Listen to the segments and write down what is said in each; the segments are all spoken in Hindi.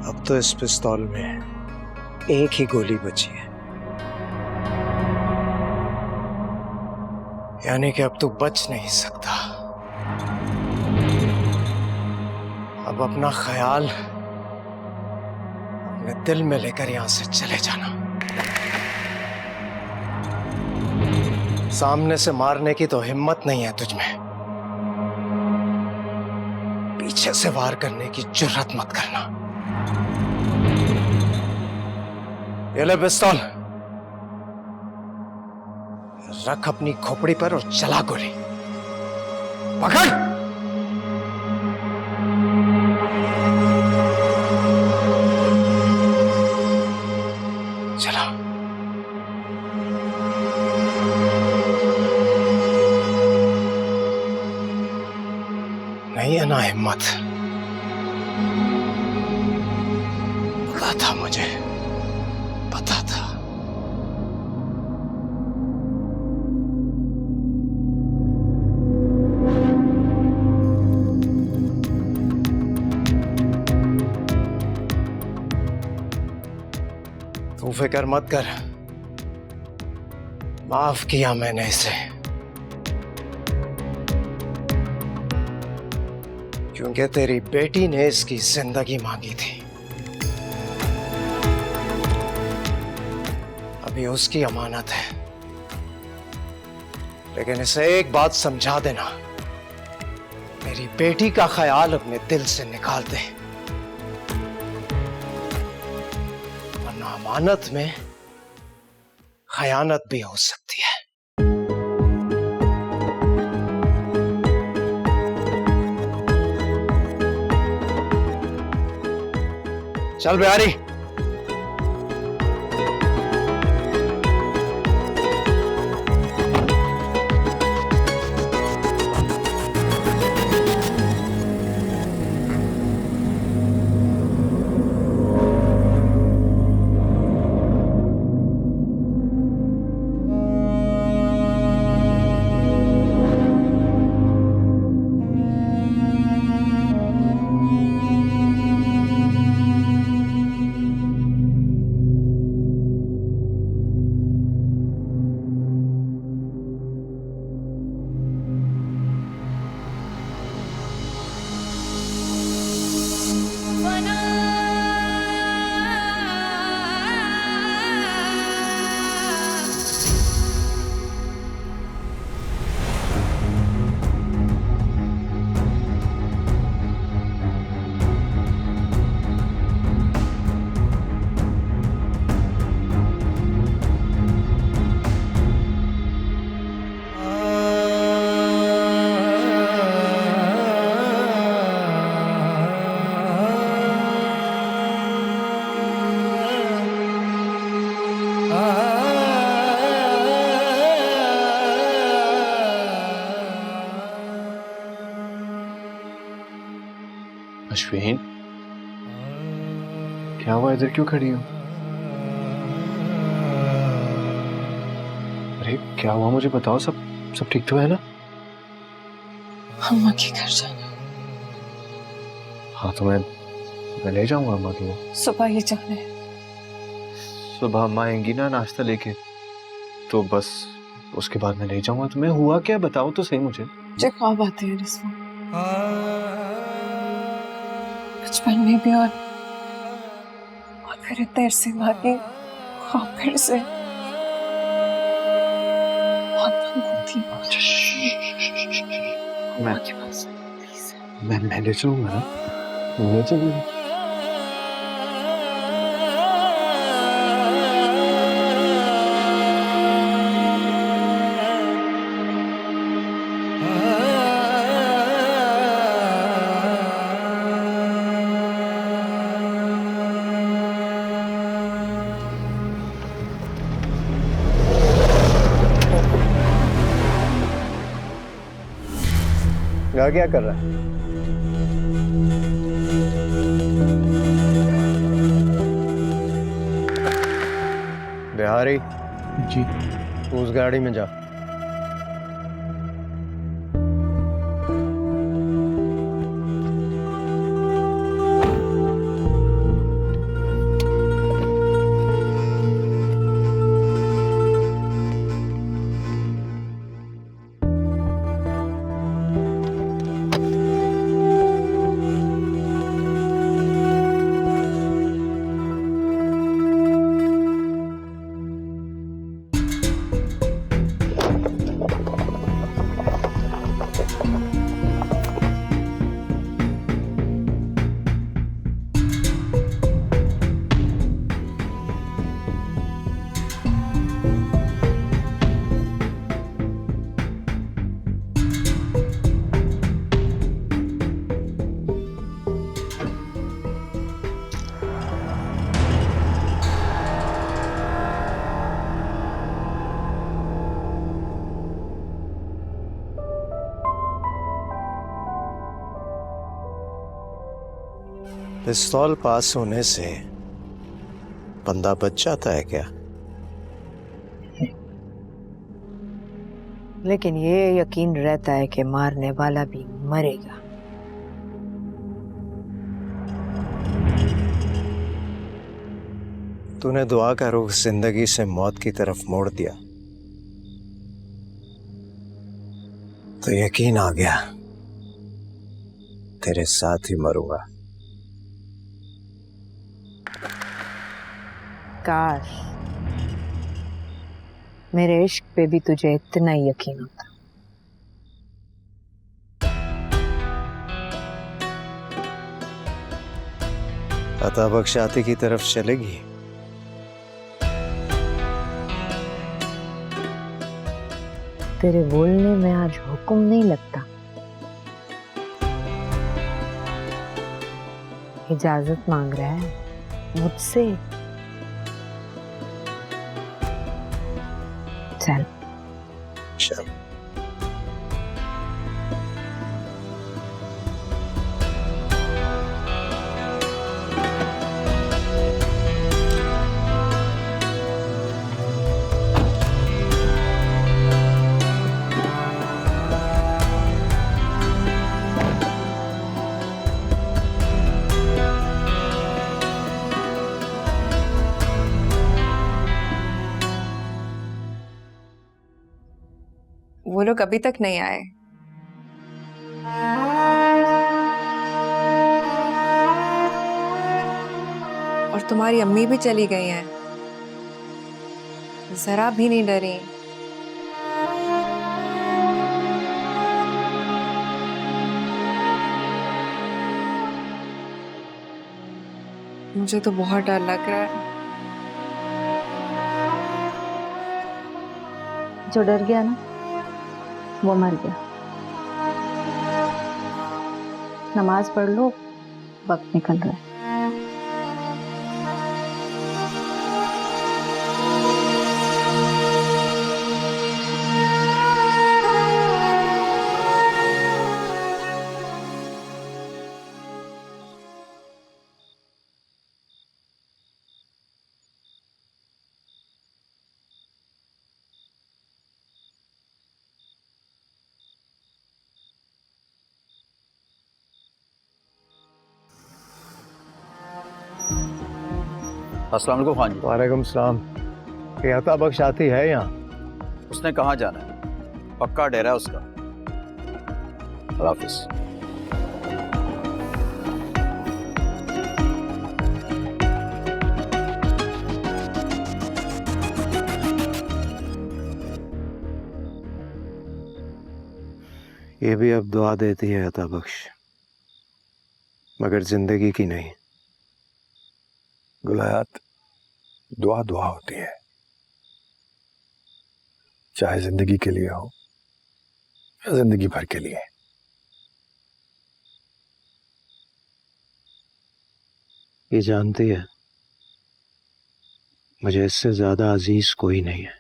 अब तो इस पिस्तौल में एक ही गोली बची है, यानी कि अब तू बच नहीं सकता। अब अपना ख्याल अपने दिल में लेकर यहां से चले जाना। सामने से मारने की तो हिम्मत नहीं है तुझमें, पीछे से वार करने की जुर्रत मत करना। ये ले पिस्तौल, रख अपनी खोपड़ी पर और चला गोली। पकड़। चला। नहीं है ना हिम्मत? पता था मुझे, पता था। तू फिक्र मत कर, माफ किया मैंने इसे, क्योंकि तेरी बेटी ने इसकी जिंदगी मांगी थी। अभी उसकी अमानत है, लेकिन इसे एक बात समझा देना, मेरी बेटी का ख्याल अपने दिल से निकाल दे, वरना अमानत में खयानत भी हो सकती है। चल बिहारी। अश्विन, क्या हुआ? इधर क्यों खड़ी हो? अरे क्या हुआ, मुझे बताओ। सब ठीक तो है ना? अम्मा के घर जाना। हाँ तो मैं ले जाऊंगा अम्मा के लिए। सुबह ही जाना है। सुबह अम्मा आएंगी ना नाश्ता लेके, तो बस उसके बाद मैं ले जाऊंगा। तुम्हें हुआ क्या, बताओ तो सही मुझे। मुझे ख्वाब आते हैं रिस्वा, बचपन में भी और फिर देर से मारी ख्वाब फिर से। बहुत तंग होती हूँ। मैं ले चलूंगा ना, ले चलूंगा। यहाँ क्या कर रहा है? बिहारी जी। उस गाड़ी में जा। पिस्तौल पास होने से बंदा बच जाता है क्या? लेकिन ये यकीन रहता है कि मारने वाला भी मरेगा। तूने दुआ का रुख जिंदगी से मौत की तरफ मोड़ दिया तो यकीन आ गया तेरे साथ ही मरूंगा। काश मेरे इश्क पे भी तुझे इतना ही यकीन होता। अता बख्शाती की तरफ चलेगी? तेरे बोलने में आज हुक्म नहीं लगता, इजाजत मांग रहा है मुझसे। चल चल। वो लोग अभी तक नहीं आए। और तुम्हारी अम्मी भी चली गई हैं, जरा भी नहीं डरी। मुझे तो बहुत डर लग रहा है। जो डर गया ना वो मर गया। नमाज पढ़ लो, वक्त निकल रहा है। अस्सलाम वालेकुम खान जी। वालेकुम सलाम। ये अता बख्शाती है यहाँ? उसने कहाँ जाना है, पक्का डेरा है उसका। अल्लाह हाफिज। ये भी अब दुआ देती है अता बख्श, मगर जिंदगी की नहीं। गुलायात, दुआ दुआ होती है, चाहे जिंदगी के लिए हो या जिंदगी भर के लिए। ये जानती है मुझे इससे ज्यादा अजीज कोई नहीं है।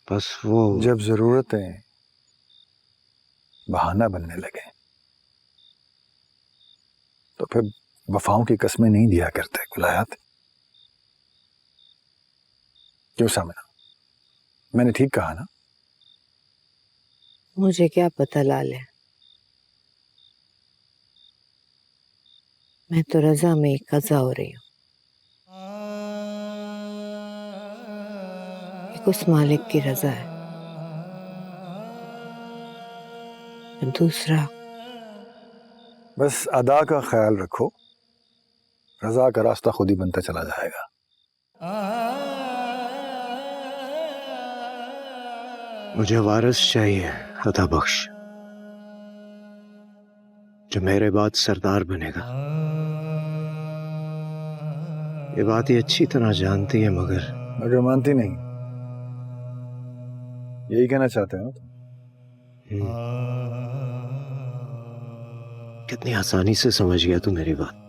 बस वो जब जरूरतें बहाना बनने लगे तो फिर वफाओं की कस्में नहीं दिया करते गुलायात। क्यों सामना, मैंने ठीक कहा ना? मुझे क्या पता लाले, मैं तो रजा में ही कज़ा हो रही हूँ। एक उस मालिक की रजा है, दूसरा बस अदा का ख्याल रखो, रजा का रास्ता खुद ही बनता चला जाएगा। मुझे वारिस चाहिए अता बख्श, जो मेरे बाद सरदार बनेगा। ये बात ये अच्छी तरह जानती है मगर मानती नहीं, यही कहना चाहते हो? कितनी आसानी से समझ गया तू मेरी बात।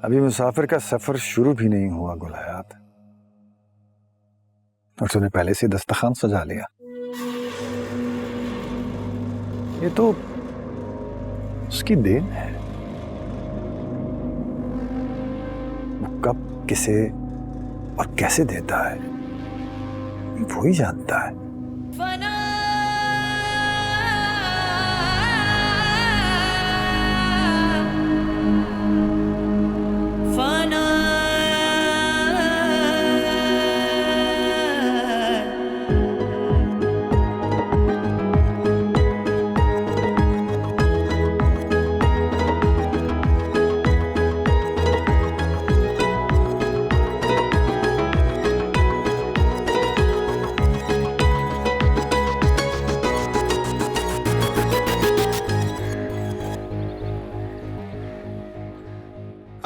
अभी मुसाफिर का सफर शुरू भी नहीं हुआ गुलायात, और तूने पहले से दस्तखान सजा लिया। ये तो उसकी देन है। किसे और कैसे देता है वो ही जानता है।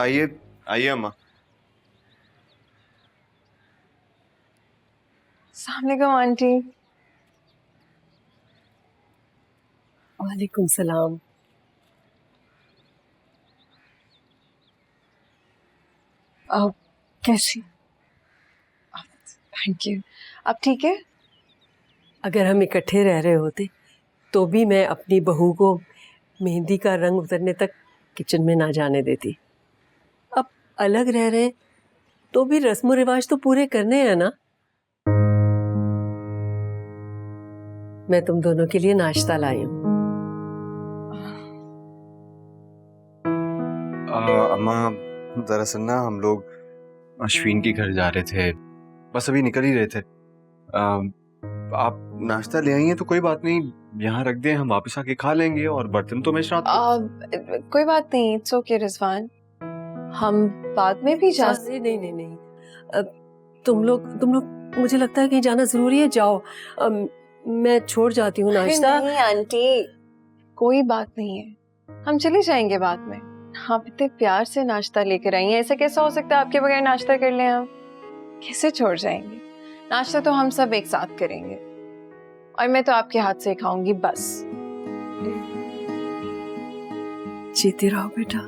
आइए आइए अम्मा। अस्सलाम वालेकुम आंटी। वालेकुम सलाम। कैसी? Thank you. अब ठीक है? अगर हम इकट्ठे रह रहे होते तो भी मैं अपनी बहू को मेहंदी का रंग उतरने तक किचन में ना जाने देती। अब अलग रह रहे तो भी रस्म रिवाज तो पूरे करने हैं ना। मैं तुम दोनों के लिए नाश्ता लाई हूँ। अम्मा दरअसल ना हम लोग अश्विन के घर जा रहे थे, बस अभी निकल ही रहे थे। आप नाश्ता ले आई हैं तो कोई बात नहीं, यहाँ रख दें, हम वापस आके खा लेंगे और बर्तन तो मैं रात को। कोई बात नहीं, इट्स ओके रिजवान, हम बाद में भी जा। नहीं नहीं नहीं, तुम लोग मुझे लगता है कहीं जाना जरूरी है, जाओ। मैं छोड़ जाती हूँ नाश्ता। नहीं आंटी, कोई बात नहीं है, हम चले जाएंगे बाद में। आप इतने प्यार से नाश्ता लेकर आई हैं, ऐसा कैसा हो सकता है आपके बगैर नाश्ता कर लें? हम कैसे छोड़ जाएंगे? नाश्ता तो हम सब एक साथ करेंगे और मैं तो आपके हाथ से खाऊंगी बस। जीती रहो बेटा,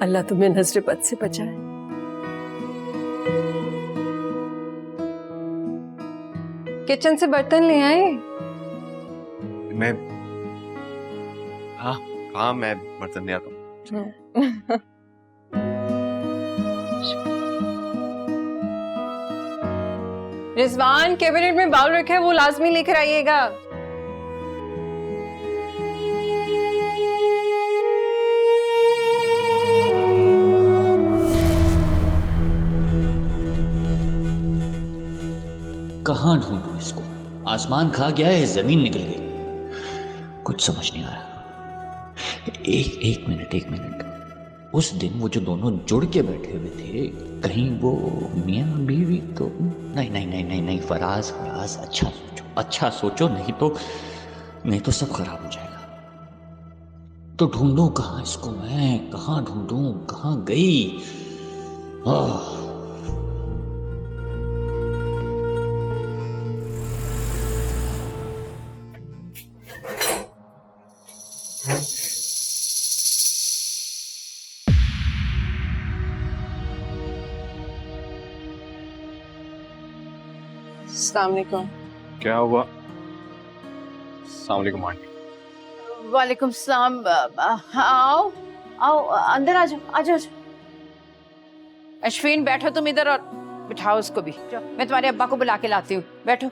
अल्लाह तुम्हें नजर बद से बचाए। किचन से बर्तन ले आए? मैं हाँ मैं बर्तन ले आता हूँ। रिजवान, कैबिनेट में बाउल रखे हैं, वो लाजमी लेकर आइएगा। कहाँ ढूंढूं इसको? आसमान खा गया है, जमीन निकल गई, कुछ समझ नहीं आ रहा। एक मिनट, उस दिन वो जो दोनों जुड़ के बैठे हुए थे, कहीं वो मियां बीवी तो नहीं, फराज, अच्छा सोचो, नहीं तो सब खराब हो जाएगा। तो ढूंढूं कहाँ इसको मैं, कहाँ ढूंढूं, कहाँ गई? अस्सलाम वालेकुम। क्या हुआ? अस्सलाम वालेकुम आंटी। वालेकुम सलाम। आओ आओ, अंदर आ जाओ। अश्विन बैठो तुम इधर और बिठाओ उसको भी। मैं तुम्हारे अब्बा को बुला के लाती हूँ, बैठो।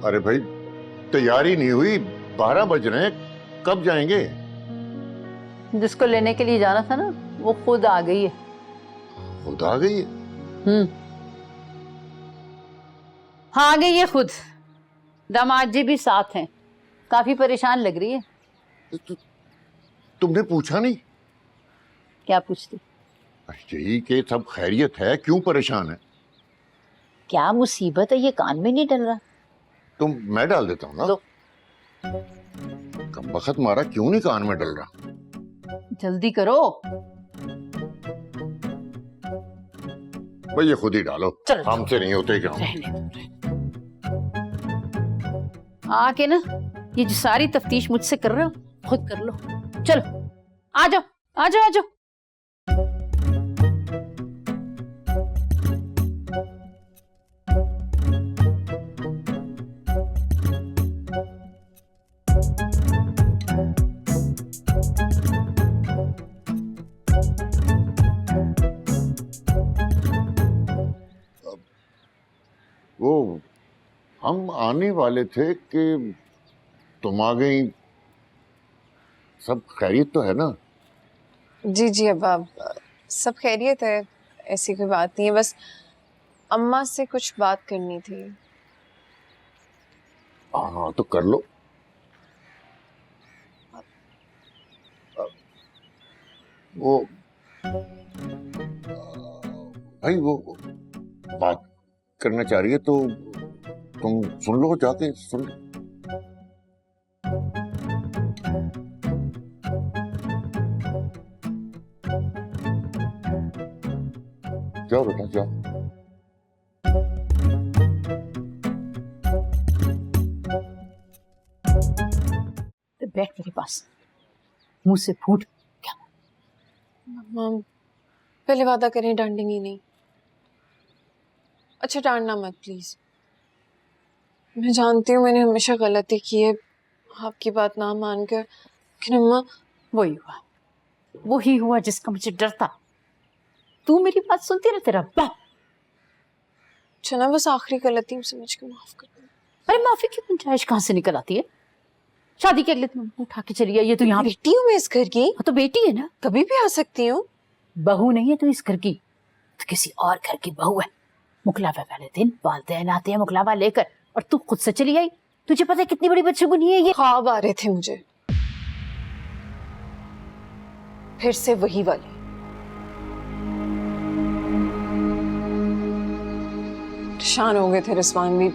अरे भाई, तैयारी नहीं हुई, 12 बज रहे हैं, कब जाएंगे? जिसको लेने के लिए जाना था ना, वो खुद आ गई है। खुद आ गई है? हाँ, आ गई है खुद। दामाद जी भी साथ हैं, काफी परेशान लग रही है। तुमने पूछा नहीं? क्या पूछती? यही कि सब खैरियत है, क्यों परेशान है? क्या मुसीबत है, ये कान में नहीं डल रहा? मैं डाल देता हूँ ना। कम वक्त मारा, क्यों नहीं कान में डल रहा? जल्दी करो। भाई ये खुद ही डालो, चलो, हमसे नहीं होते क्या? रहने दो। आके ना ये जो सारी तफ्तीश मुझसे कर रहे हो खुद कर लो। चलो आ जाओ आ जाओ आ जाओ। वो हम आने वाले थे कि तुम आ गई। सब खैरियत तो है ना? जी जी अब्बा, सब खैरियत है, ऐसी कोई बात नहीं है, बस अम्मा से कुछ बात करनी थी। हाँ तो कर लो। वो भाई वो बात करना चाह रही है तो तुम सुन लो, जाके सुन लो। जाओ बेटा जाओ। तो बैठ मेरे पास, मुंह से फूट। मम्मा पहले वादा करें डांटेंगी नहीं। अच्छा डांटना मत प्लीज। मैं जानती हूँ मैंने हमेशा गलती की है आपकी बात ना मानकर, लेकिन अम्मा वही हुआ जिसका मुझे डर था। तू मेरी बात सुनती ना तेरा बाप। चना बस आखिरी गलती समझ के माफ कर दो। अरे माफी की गुंजाइश कहाँ से निकल आती है? शादी के अगले दिन उठा के चली आई है तो यहाँ बेटी हूँ मैं इस घर की। तो बेटी है ना, कभी भी आ सकती हूँ। बहू नहीं है तो इस घर की, तो किसी और घर की बहू है। मुकलावा वाले दिन वालिदैन आते हैं मुकलावा लेकर, और तू खुद से चली आई। तुझे पता है कितनी बड़ी बदशगुनी है ये? ख्वाब आ रहे थे मुझे, फिर से वही वाले। परेशान हो गए थे रिजवान भी,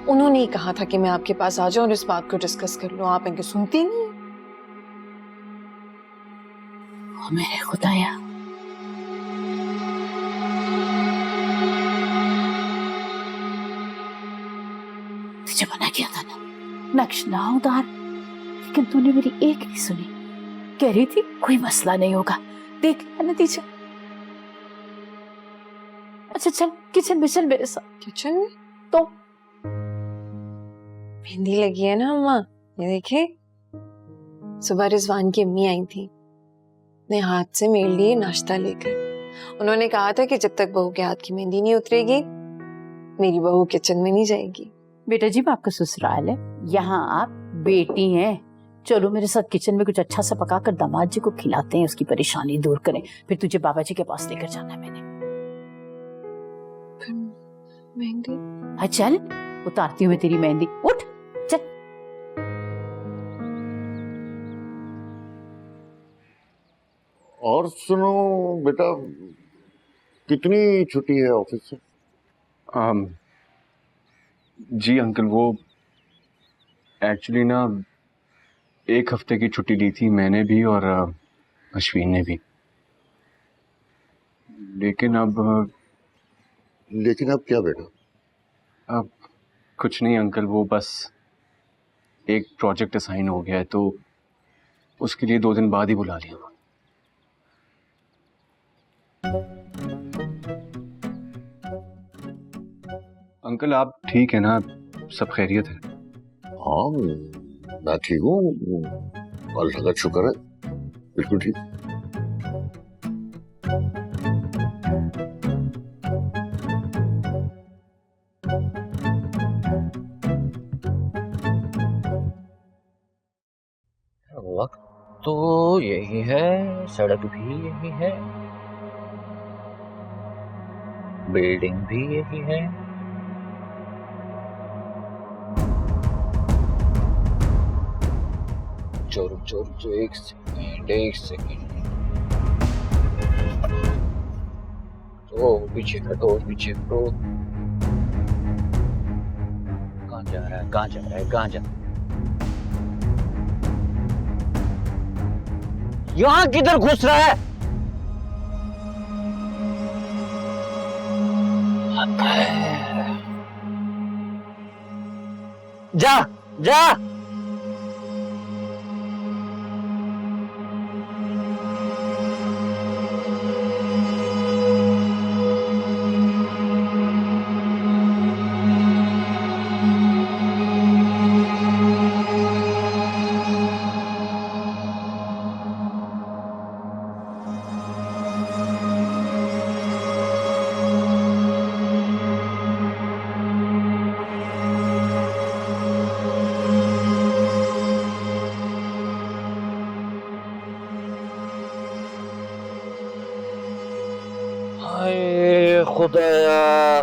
उन्होंने ही कहा था कि मैं आपके पास आ जाऊं और इस बात को डिस्कस कर लूं। आप इनके सुनती नहीं। ओ मेरे खुदाया, तुझे मना किया था ना नक्श ना उतार, लेकिन तूने मेरी एक नहीं सुनी। कह रही थी कोई मसला नहीं होगा, देख लिया नतीजा। अच्छा चल किचन में चल मेरे साथ। किचन में? तो मेहंदी लगी है ना अम्मा, ये देखे। सुबह रिजवान की अम्मी आई थी, अपने हाथ से मेरे लिए नाश्ता लेकर। उन्होंने कहा था कि जब तक बहू के हाथ की मेहंदी नहीं उतरेगी मेरी बहू किचन में नहीं जाएगी। बेटा जी आपका ससुराल है, यहाँ आप बेटी हैं। चलो मेरे साथ किचन में कुछ अच्छा सा पका कर दामाद जी को खिलाते हैं, उसकी परेशानी दूर करें। फिर तुझे बाबा जी के पास लेकर जाना है मैंने। मेहंदी? हाँ चल उतारती हूँ मैं तेरी मेहंदी, उठ चल। और सुनो बेटा, कितनी छुट्टी है ऑफिस से? जी अंकल, वो एक्चुअली ना 1 हफ्ते की छुट्टी ली थी मैंने भी और अश्विन ने भी। लेकिन अब क्या बेटा? अब कुछ नहीं अंकल, वो बस एक प्रोजेक्ट असाइन हो गया है तो उसके लिए 2 दिन बाद ही बुला लिया। अंकल आप ठीक है ना? सब खैरियत है? हाँ मैं ठीक हूँ, अल्लाह का शुक्र है, बिल्कुल ठीक। वक्त तो यही है, सड़क भी यही है, बिल्डिंग भी यही है। रुक जो 1 सेकेंड। तो पीछे हटो। कहाँ जा रहा है? यहाँ किधर घुस रहा है? जा जा। हाय खुदाया।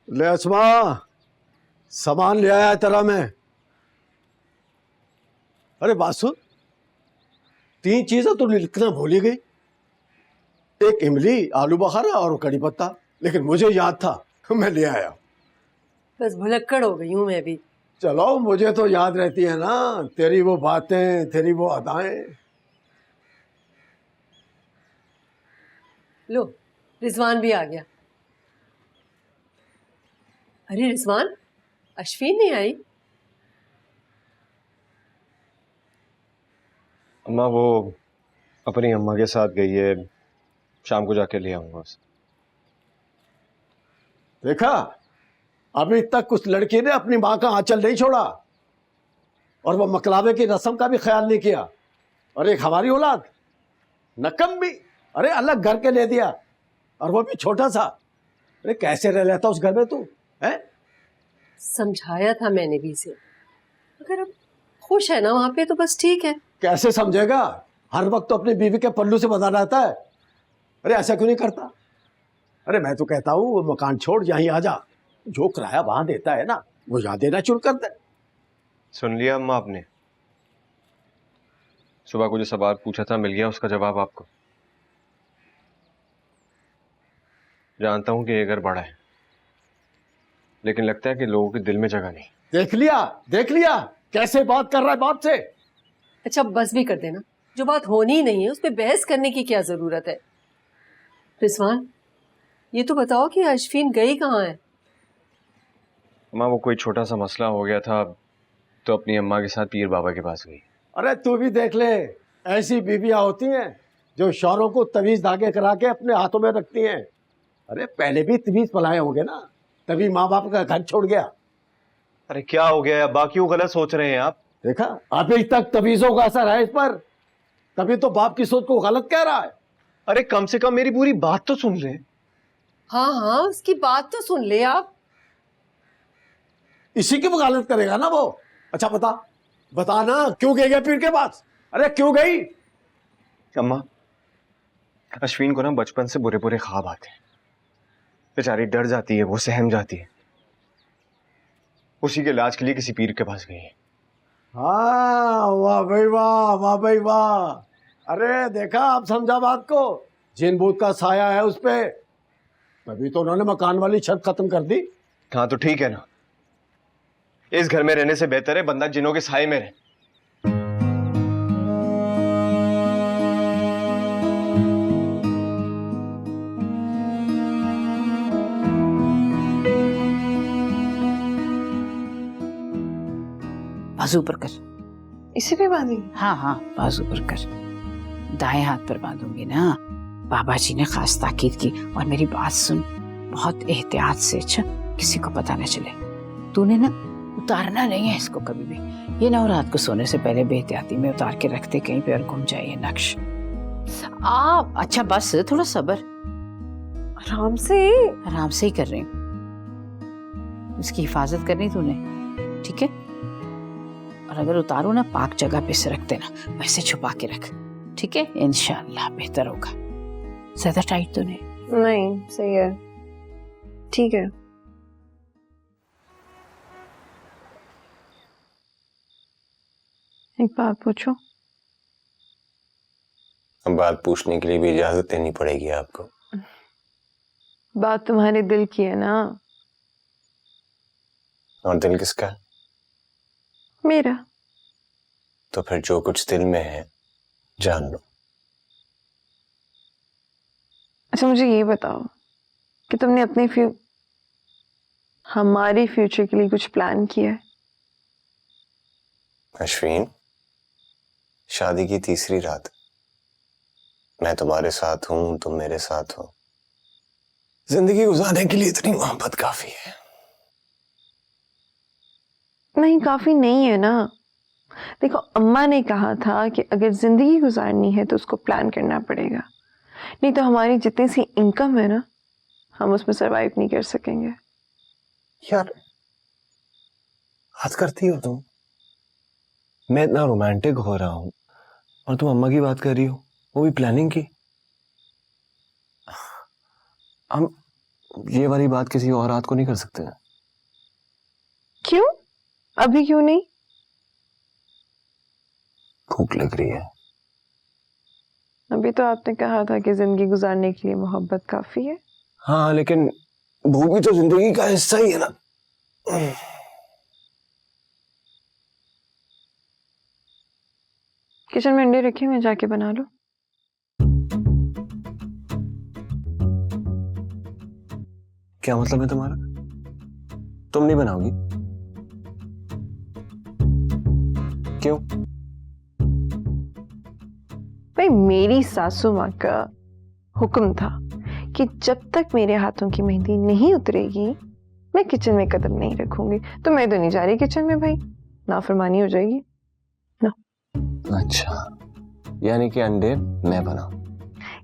ले अस्मा, सामान ले आया तेरा मैं। अरे बात सुन, 3 चीजें तो लिखना भूल ही गई। एक इमली, आलू बुखारा और कड़ी पत्ता, लेकिन मुझे याद था, मैं ले आया। बस भुलक्कड़ हो गई हूँ मैं भी। चलो, मुझे तो याद रहती है ना तेरी वो बातें, तेरी वो अदाएं। लो, रिजवान भी आ गया। अरे रिजवान, अश्विन नहीं आई? अम्मा वो अपनी अम्मा के साथ गई है, शाम को जाके ले आऊंगा उसे। देखा, अभी तक उस लड़की ने अपनी माँ का आंचल नहीं छोड़ा और वो मकलावे की रस्म का भी ख्याल नहीं किया। और एक हमारी औलाद नकम भी, अरे अलग घर के ले दिया, और वो भी छोटा सा। अरे कैसे रह लेता उस घर में तू, है? समझाया था मैंने भी इसे, अगर अब खुश है ना वहां पे तो बस ठीक है। कैसे समझेगा, हर वक्त तो अपनी बीवी के पल्लू से बंधा रहता है। अरे ऐसा क्यों नहीं करता? अरे मैं तो कहता हूँ वो मकान छोड़ यहीं आ जा, जो किराया वहां देता है ना वो यहाँ देना शुरू कर दे। सुन लिया अम्मा आपने? सुबह को जो सवाल पूछा था मिल गया उसका जवाब आपको? जानता हूं कि ये घर बड़ा है, लेकिन लगता है कि लोगों के दिल में जगह नहीं। देख लिया कैसे बात कर रहा है बाप से। अच्छा बस भी कर देना, जो बात होनी ही नहीं है उस पर बहस करने की क्या जरूरत है। रिजवान, ये तो बताओ कि अश्विन गई कहाँ है? अम्मा वो कोई छोटा सा मसला हो गया था तो अपनी अम्मा के साथ पीर बाबा के पास गई। अरे तू भी देख ले, ऐसी बीवियां होती हैं जो शौहरों को तवीज धागे करा के अपने हाथों में रखती हैं। अरे पहले भी तवीज पलाए होंगे ना, तभी माँ बाप का घर छोड़ गया। अरे क्या हो गया, बाकी क्यों गलत सोच रहे हैं आप? देखा, अभी तक तवीजों का असर है इस पर, तभी तो बाप की सोच को गलत कह रहा है। अरे कम से कम मेरी पूरी बात तो सुन ले। हाँ हाँ, उसकी बात तो सुन ले आप। इसी की वकालत करेगा ना वो। अच्छा बता ना, क्यों गई है पीर के पास? अरे क्यों गई? अम्मा, अश्विन को ना बचपन से बुरे बुरे ख्वाब आते हैं, बेचारी डर जाती है, वो सहम जाती है, उसी के इलाज के लिए किसी पीर के पास गई है। हाँ, वाह भाई वाह, वाह भाई वाह। अरे देखा, आप समझा बात को। जिन भूत का साया है उस पे, तभी तो उन्होंने मकान वाली छत खत्म कर दी। हाँ तो ठीक है ना, इस घर में रहने से बेहतर है बंदा जिनों के साए में रहे। बाजू पर कर। इसे भी बांधी? हाँ हाँ, बाजू पर कर। दाएं हाथ पर बांधूंगी ना। बाबा जी ने खास ताकीद की, और मेरी बात सुन, बहुत एहतियात से, अच्छा? किसी को पता न चले। तूने ना उतारना नहीं है इसको कभी भी। ये ना, और रात को सोने से पहले बेहतियाती में उतार के रखते कहीं पे और घूम जाए ये नक्श। अच्छा बस, थोड़ा सब्र। आराम से ही कर रही हूँ। उसकी हिफाजत करनी तूने, ठीक है? और अगर उतारो ना, पाक जगह पे से रख देना, वैसे छुपा के रख, ठीक है? इंशाअल्लाह बेहतर होगा। ज्यादा टाइट तो नहीं, सही है, ठीक है। एक बात पूछो। अब बात पूछने के लिए भी इजाजत देनी पड़ेगी आपको। बात तुम्हारे दिल की है ना? और दिल किसका? मेरा। तो फिर जो कुछ दिल में है जान लो। अच्छा मुझे ये बताओ कि तुमने अपने हमारी फ्यूचर के लिए कुछ प्लान किया है? अश्विन, शादी की तीसरी रात, मैं तुम्हारे साथ हूं, तुम मेरे साथ हो। जिंदगी गुजारने के लिए इतनी मोहब्बत काफी है। नहीं, काफी नहीं है ना। देखो, अम्मा ने कहा था कि अगर जिंदगी गुजारनी है तो उसको प्लान करना पड़ेगा, नहीं तो हमारी जितनी सी इनकम है ना, हम उसमें सरवाइव नहीं कर सकेंगे। यार, हद करती हो तुम। मैं इतना रोमांटिक हो रहा हूं और तुम अम्मा की बात कर रही हो, वो भी प्लानिंग की। हम ये वाली बात किसी और रात को नहीं कर सकते हैं। क्यों? अभी क्यों नहीं? भूख लग रही है। अभी तो आपने कहा था कि जिंदगी गुजारने के लिए मोहब्बत काफी है। हाँ, लेकिन भूख भी तो जिंदगी का हिस्सा ही है ना। किचन में अंडे रखे, मैं जाके बना लूं। क्या मतलब है तुम्हारा? तुम नहीं बनाओगी? क्यों? भाई, मेरी सासू माँ का हुक्म था कि जब तक मेरे हाथों की मेहंदी नहीं उतरेगी मैं किचन में कदम नहीं रखूंगी। तो मैं तो नहीं जा रही किचन में भाई, नाफरमानी हो जाएगी ना। अच्छा, यानी कि अंडे मैं बनाऊं?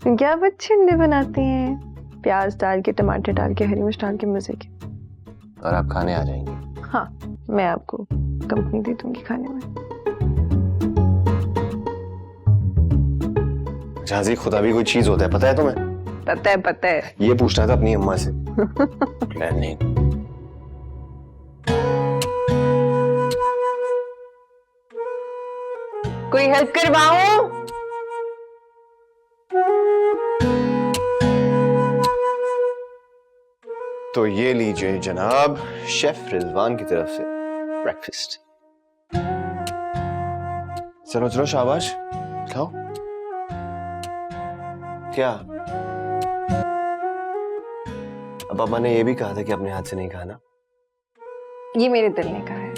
क्योंकि आप अच्छे अंडे बनाते हैं, प्याज डाल के, टमाटर डाल के, हरी मिर्च डाल के, मजे के। और आप खाने आ जाएंगे? हाँ, मैं आपको कंपनी दे दूंगी खाने में। झांसी, खुदा भी कोई चीज होता है, पता है तुम्हें? पता है, पता है। ये पूछना था अपनी अम्मा से। प्लानिंग। कोई हेल्प करवाऊं? तो ये लीजिए जनाब, शेफ रिजवान की तरफ से ब्रेकफास्ट। चलो चलो, शाबाश, खाओ। क्या? अब अम्मा ने ये भी कहा था कि अपने हाथ से नहीं खाना। ये मेरे दिल ने कहा है।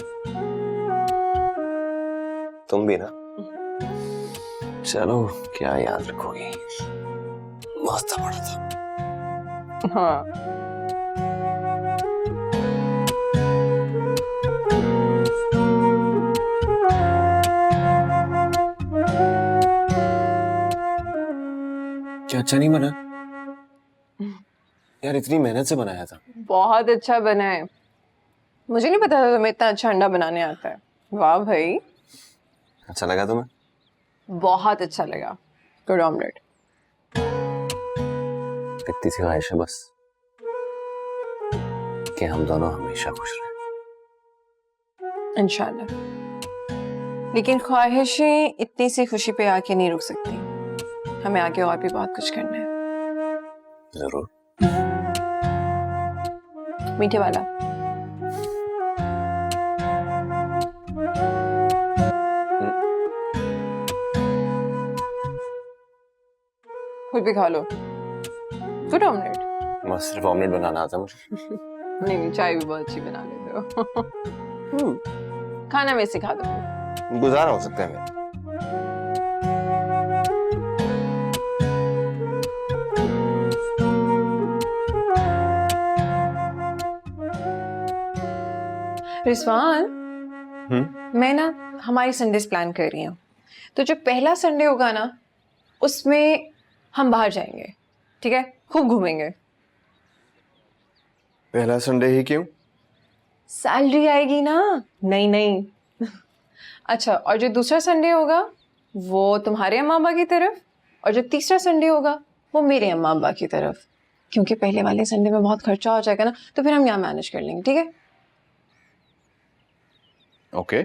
तुम भी ना? चलो, क्या याद रखोगी? मस्त पड़ा था। हाँ। क्या अच्छा नहीं बना? यार, इतनी मेहनत से बनाया था। बहुत अच्छा बना है। मुझे नहीं पता था तुम्हें इतना अच्छा अंडा बनाने आता है। वाह भाई। अच्छा लगा तुम्हें? बहुत अच्छा लगा। Good omelette. इतनी सी ख्वाहिश है बस कि हम दोनों हमेशा खुश रहें। इंशाल्लाह। लेकिन ख्वाहिशें इतनी सी खुशी पे आके नहीं रुक सकती, हमें आगे और भी बहुत कुछ करना है। जरूर। मीठे वाला। खुद भी खा लो। Good omelette. बस सिर्फ ऑमलेट बनाना आता है मुझे। नहीं, चाय भी बहुत अच्छी बना लेते हो। खाना मैं सिखा दूंगी। गुजारा हो सकता है मेरा। रिजवान, मैं ना हमारी संडेज प्लान कर रही हूँ। तो जो पहला संडे होगा ना, उसमें हम बाहर जाएंगे, ठीक है? खूब घूमेंगे। पहला संडे ही क्यों? सैलरी आएगी ना। नहीं नहीं। अच्छा, और जो दूसरा संडे होगा वो तुम्हारे अम्मा अब्बा की तरफ, और जो तीसरा संडे होगा वो मेरे अम्मा अब्बा की तरफ। क्योंकि पहले वाले संडे में बहुत खर्चा हो जाएगा ना, तो फिर हम यहाँ मैनेज कर लेंगे, ठीक है? ओके।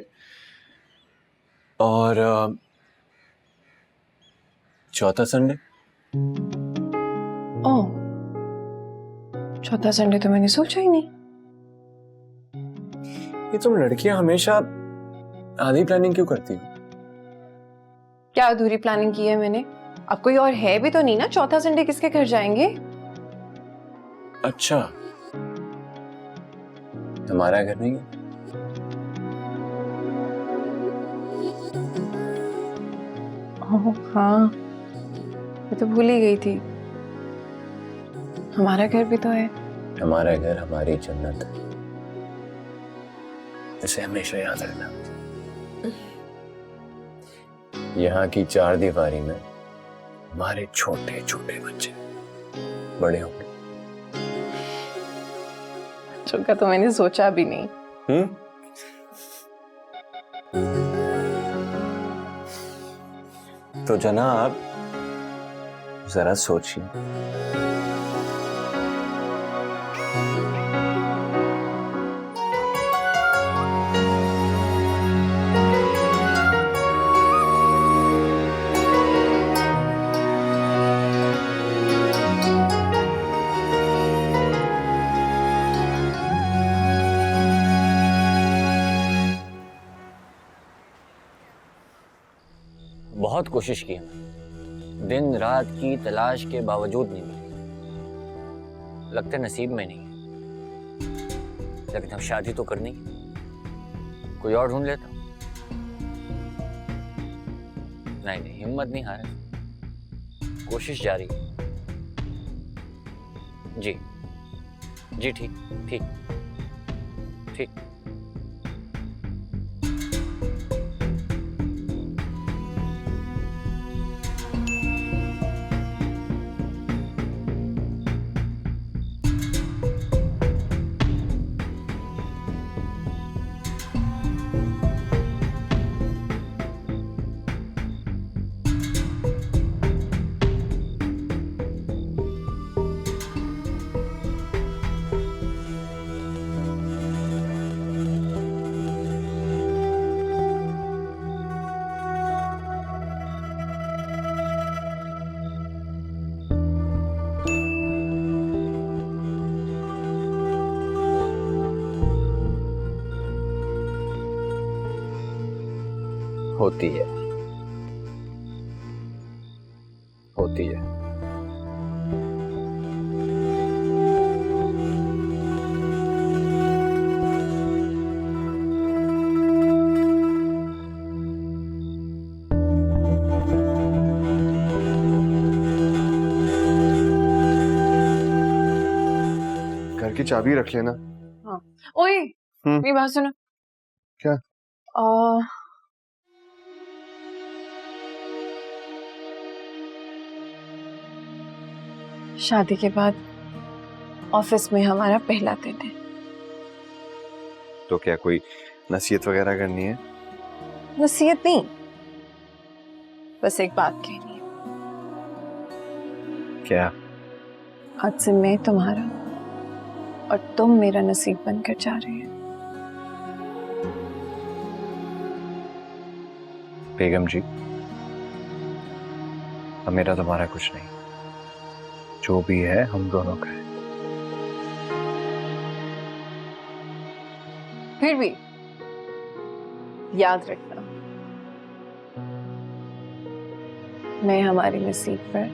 और चौथा संडे? ओह, चौथा संडे तो मैंने सोचा ही नहीं। ये तुम लड़कियां हमेशा आधी प्लानिंग क्यों करती हो? क्या अधूरी प्लानिंग की है मैंने? अब कोई और है भी तो नहीं ना, चौथा संडे किसके घर जाएंगे? अच्छा, हमारा घर नहीं है? ओह हाँ, मैं तो भूल ही गई थी, हमारा घर भी तो है। हमारा घर हमारी जन्नत है, इसे हमेशा याद रखना। यहाँ की चार दीवारी में हमारे छोटे छोटे बच्चे बड़े होंगे। बच्चों का तो मैंने सोचा भी नहीं। तो जनाब जरा सोचिए, बहुत कोशिश की हमने, दिन रात की तलाश के बावजूद नहीं मिली। लगता है नसीब में नहीं है, लेकिन अब शादी तो करनी है, कोई और ढूंढ लेता। नहीं नहीं, हिम्मत नहीं हारे, कोशिश जारी है। जी जी, ठीक ठीक ठीक। होती है, होती है। घर की चाबी रख लेना। हाँ। ओए, मेरी बात सुनो। क्या? शादी के बाद ऑफिस में हमारा पहला दिन है। तो क्या कोई नसीहत वगैरह करनी है? नसीहत नहीं, बस एक बात कहनी है। क्या? आज से मैं तुम्हारा और तुम मेरा नसीब बनकर जा रहे हैं। बेगम जी, अब मेरा तुम्हारा कुछ नहीं, जो भी है हम दोनों का है। फिर भी याद रखना, मैं हमारे नसीब पर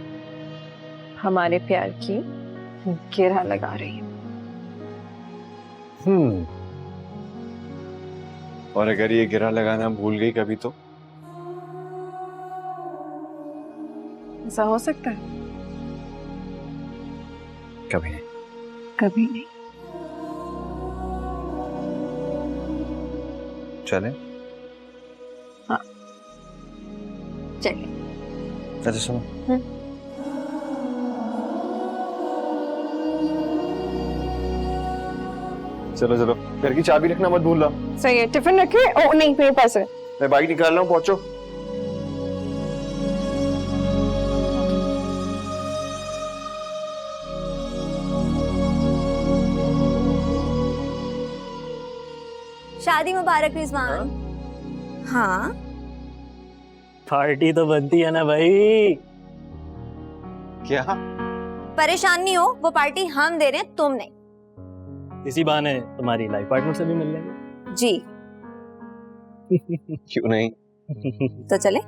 हमारे प्यार की गिरह लगा रही हूँ। और अगर ये गिरा लगाना भूल गई कभी तो? ऐसा हो सकता है? कभी नहीं। कभी नहीं। चले? हाँ चलिए। अच्छा सुनो, चलो चलो, घर की चाबी रखना मत भूलना। सही है, टिफिन रखे? ओ नहीं, मेरे पास है। मैं बाइक निकाल रहा हूँ, पहुंचो। शादी मुबारक रिजवान। हाँ, पार्टी तो बनती है ना भाई। क्या? परेशान नहीं हो, वो पार्टी हम दे रहे हैं, तुम नहीं। इसी बहाने तुम्हारी लाइफ पार्टनर से भी मिल लेंगे। जी। क्यों नहीं? तो चले।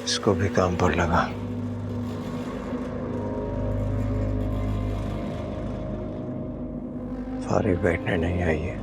इसको भी काम पर लगा। फारिग बैठने नहीं आई है।